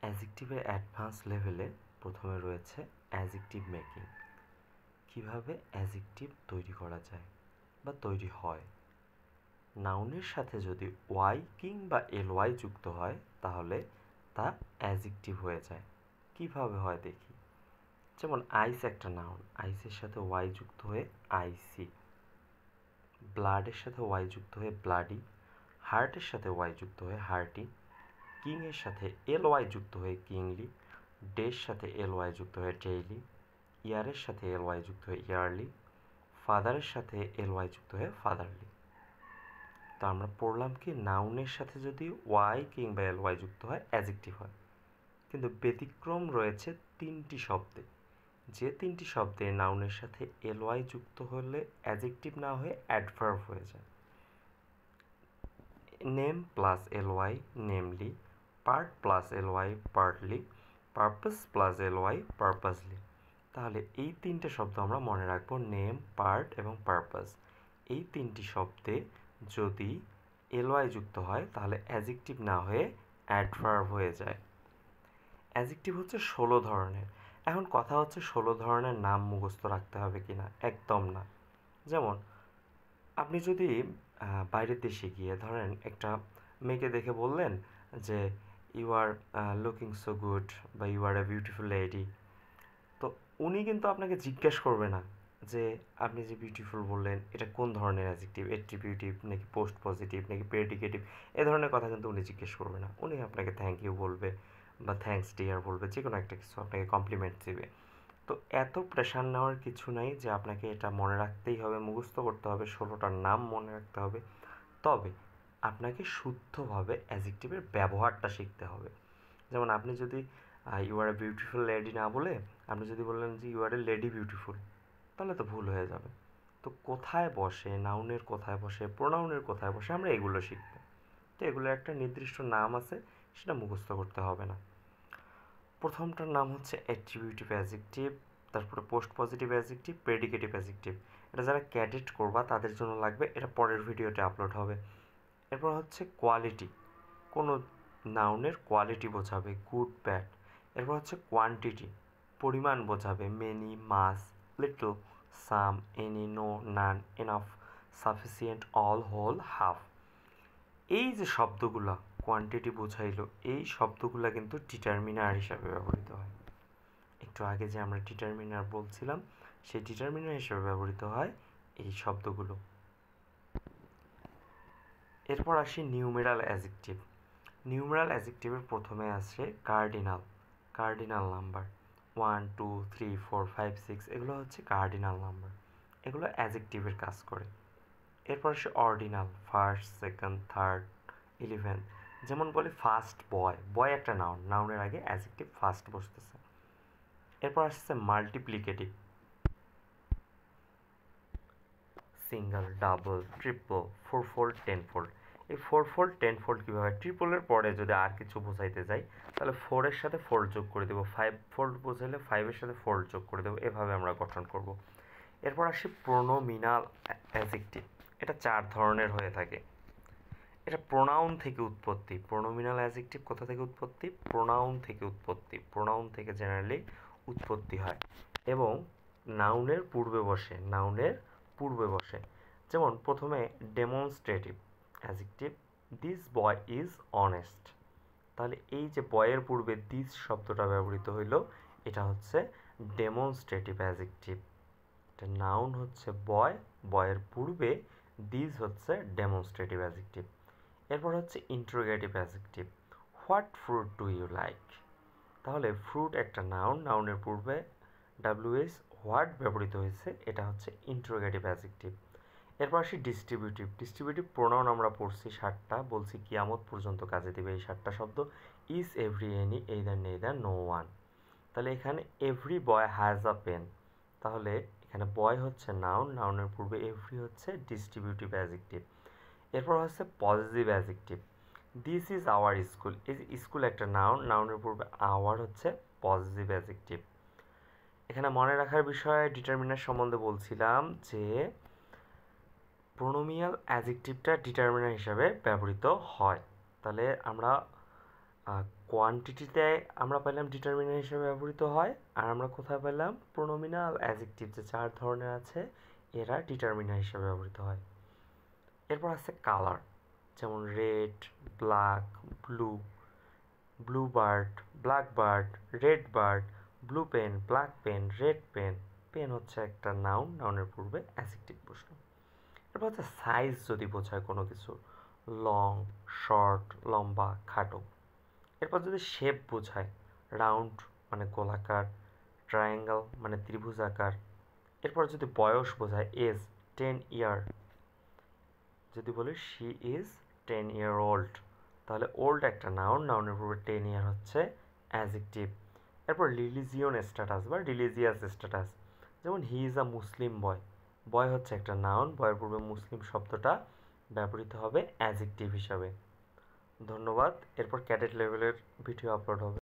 অ্যাজেক্টিভের advance লেভেলে প্রথমে রয়েছে অ্যাজেক্টিভ মেকিং। কিভাবে অ্যাজেক্টিভ তৈরি করা যায় বা তৈরি হয়। নাউনের সাথে যদি ওয়াই কিংবা এলওয়াই যুক্ত হয় তাহলে তা অ্যাজেক্টিভ হয়ে যায়। কিভাবে হয় দেখি। যেমন আইস একটা নাউন, আইসের সাথে ওয়াই যুক্ত হয়ে আইসি। ব্লাডের সাথে ওয়াই যুক্ত হয়ে ব্লাডি। হার্টের সাথে ওয়াই যুক্ত হয়ে হার্টি। কিংয়ের সাথে এল ওয়াই যুক্ত হয়ে কিংলি। ডের সাথে এল ওয়াই যুক্ত হয়ে ডেইলি। ইয়ারের সাথে এল ওয়াই যুক্ত হয়ে ইয়ারলি। ফাদারের সাথে এল ওয়াই যুক্ত হয়ে ফাদারলি। তো আমরা পড়লাম কি নাউনের সাথে যদি ওয়াই কিংবা এল ওয়াই যুক্ত হয় অ্যাজেক্টিভ হয়, কিন্তু ব্যতিক্রম রয়েছে তিনটি শব্দে। যে তিনটি শব্দে নাউনের সাথে এল ওয়াই যুক্ত হলে অ্যাজেক্টিভ না হয়ে অ্যাডভার্ব হয়ে যায়। Name plus l y namely, part plus l y partly, purpose plus l y purposely. তাহলে এই তিনটে শব্দ আমরা মনে রাখবো, নেম, পার্ট এবং পারপাস। এই তিনটি শব্দে যদি এল ওয়াই যুক্ত হয় তাহলে অ্যাজেক্টিভ না হয়ে অ্যাডভার্ব হয়ে যায়। অ্যাজেক্টিভ হচ্ছে 16 ধরনের। এখন কথা হচ্ছে 16 ধরনের নাম মুখস্থ রাখতে হবে কি না। একদম না। যেমন আপনি যদি বাইরের দেশে গিয়ে ধরেন একটা মেয়েকে দেখে বললেন যে you are looking so good বা you are a beautiful lady, তো উনি কিন্তু আপনাকে জিজ্ঞেস করবে না যে আপনি যে বিউটিফুল বললেন এটা কোন ধরনের অ্যাডজেক্টিভ, অ্যাট্রিবিউটিভ নাকি পোস্ট পজিটিভ নাকি প্রেডিকেটিভ। এ ধরনের কথা কিন্তু উনি জিজ্ঞেস করবে না। উনি আপনাকে থ্যাংক ইউ বলবে বা থ্যাঙ্কস ডিয়ার বলবে, যে কোনো একটা কিছু আপনাকে কমপ্লিমেন্ট দেবে। তো এত প্রেশার নেওয়ার কিছু নাই যে আপনাকে এটা মনে রাখতেই হবে, মুখস্থ করতে হবে, 16টার নাম মনে রাখতে হবে। তবে আপনাকে শুদ্ধভাবে অ্যাডজেক্টিভের ব্যবহারটা শিখতে হবে। যেমন আপনি যদি you are a beautiful lady না বলে আপনি যদি বললেন যে you are a lady beautiful, তাহলে তো ভুল হয়ে যাবে। তো কোথায় বসে, নাউনের কোথায় বসে, প্রোনাউনের কোথায় বসে, আমরা এগুলো শিখব। তো এগুলো একটা নির্দিষ্ট নাম আছে, সেটা মুখস্থ করতে হবে না। প্রথমটার নাম হচ্ছে অ্যাট্রিবিউটিভ অ্যাডজেক্টিভ, তারপরে post positive adjective, predicative adjective. এটা যারা ক্যাডেট করবা তাদের জন্য লাগবে, এটা পরের ভিডিওতে আপলোড হবে। এরপর হচ্ছে কোয়ালিটি, কোনো নাউনের কোয়ালিটি বোঝাবে, গুড ব্যাড। এরপর হচ্ছে কোয়ান্টিটি, পরিমাণ বোঝাবে, many, much, little, some, any, no, none, enough, sufficient, all, whole, half. এই যে শব্দগুলো কোয়ান্টিটি বোঝাইলো, এই শব্দগুলো কিন্তু ডিটারমিনার হিসাবে ব্যবহৃত হয়। একটু আগে যে আমরা ডিটারমিনার বলছিলাম, সেই ডিটারমিনার হিসাবে ব্যবহৃত হয় এই শব্দগুলো। এরপর আসি নিউমেরাল অ্যাডজেক্টিভ। নিউমেরাল অ্যাডজেক্টিভের প্রথমে আসে কার্ডিনাল, কার্ডিনাল নাম্বার 1 2 3 4 5 6, এগুলো হচ্ছে কার্ডিনাল নাম্বার, এগুলো অ্যাডজেক্টিভের কাজ করে। এরপর আসে অর্ডিনাল, ফার্স্ট, সেকেন্ড, থার্ড, 11। যেমন বলি ফার্স্ট বয়, বয় একটা নাউন, নাউনের আগে অ্যাডজেক্টিভ ফার্স্ট বসতেছে। এরপর আসছে মাল্টিপ্লিকেটিভ, সিঙ্গেল, ডাবল, ট্রিপল, ফোরফোল্ড, টেনফোল্ড। এই ফোরফোল্ড টেনফোল্ড কীভাবে, ট্রিপলের পরে যদি আর কিছু বোঝাইতে যাই তাহলে ফোরের সাথে ফোল্ড যোগ করে দেবো, ফাইভ ফোল্ড বোঝাইলে ফাইভের সাথে ফোল্ড যোগ করে দেবো, এভাবে আমরা গঠন করব। এরপর আসি প্রোনোমিনাল অ্যাডজেক্টিভ। এটা 4 ধরনের হয়ে থাকে। এটা প্রোনাউন থেকে উৎপত্তি। প্রোনোমিনাল অ্যাডজেক্টিভ কোথা থেকে উৎপত্তি? প্রোনাউন থেকে উৎপত্তি। প্রোনাউন থেকে জেনারেলি উৎপত্তি হয় এবং নাউনের পূর্বে বসে, নাউনের পূর্বে বসে। যেমন প্রথমে demonstrative adjective, this boy is honest. তাহলে এই যে বয়ের পূর্বে দিস শব্দটা ব্যবহৃত হইল, এটা হচ্ছে ডেমনস্ট্রেটিভ অ্যাডজেক্টিভ। এটা নাউন হচ্ছে বয়, বয়ের পূর্বে দিস হচ্ছে ডেমনস্ট্রেটিভ অ্যাডজেক্টিভ। এরপর হচ্ছে interrogative adjective, what fruit do you like. তাহলে ফ্রুট একটা নাউন, নাউনের পূর্বে ডাব্লিউএস হোয়াট ব্যবহৃত হয়েছে, এটা হচ্ছে ইন্টারোগেটিভ অ্যাডজেক্টিভ। এরপর আসি ডিস্ট্রিবিউটিভ। ডিস্ট্রিবিউটিভ প্রোনাউন আমরা পড়ছি 7টা, বলছি কিয়ামত পর্যন্ত কাজে দেবে এই 7টা শব্দ। Each, every, any, either, neither, no one. তাহলে এখানে every boy has a pen, তাহলে এখানে বয় হচ্ছে নাউন, নাউনের পূর্বে এভরি হচ্ছে ডিস্ট্রিবিউটিভ অ্যাডজেক্টিভ। এরপর হচ্ছে positive adjective, this is our school. এই যে স্কুল একটা নাউন, নাউনের পূর্বে আওয়ার হচ্ছে পজিটিভ অ্যাডজেক্টিভ। এখানে মনে রাখার বিষয় ডিটারমিনার সম্বন্ধে বলছিলাম যে প্রোনোমিনাল অ্যাডজেক্টিভটা ডিটারমিনার হিসাবে ব্যবহৃত হয়। তাহলে আমরা কোয়ান্টিটিতে আমরা পেলাম ডিটারমিনার হিসেবে ব্যবহৃত হয়, আর আমরা কোথায় পেলাম প্রোনোমিনাল অ্যাডজেক্টিভ যে 4 ধরনের আছে এরা ডিটারমিনার হিসেবে ব্যবহৃত হয়। এরপর আছে কালার, যেমন red, black, blue, blue bird, black bird, red bird, blue pen, black pen, red pen. Pen হচ্ছে একটা নাউন, নাউনের পূর্বে অ্যাডজেক্টিভ বসলো। এরপর হচ্ছে সাইজ যদি বোঝায় কোনো কিছু, লং, শর্ট, লম্বা, খাটো। এরপর যদি শেপ বোঝায়, রাউন্ড মানে গোলাকার, ট্রায়াঙ্গেল মানে ত্রিভুজাকার। এরপর যদি বয়স বোঝায়, এজ 10 ইয়ার, যদি বলি শি ইজ 10 ইয়ার ওল্ড, তাহলে ওল্ড একটা নাউন, নাউনের পূর্বে 10 ইয়ার হচ্ছে অ্যাডজেক্টিভ। এরপর রিলিজিয়ন স্ট্যাটাস বা রিলিজিয়াস স্ট্যাটাস, যেমন হি ইজ আ মুসলিম বয়, বয় হচ্ছে একটা নাউন, বয়ের পূর্বে মুসলিম শব্দটা ব্যবহৃত হবে অ্যাডজেক্টিভ হিসাবে। ধন্যবাদ। এরপর ক্যাডেট লেভেলের ভিডিও আপলোড হবে।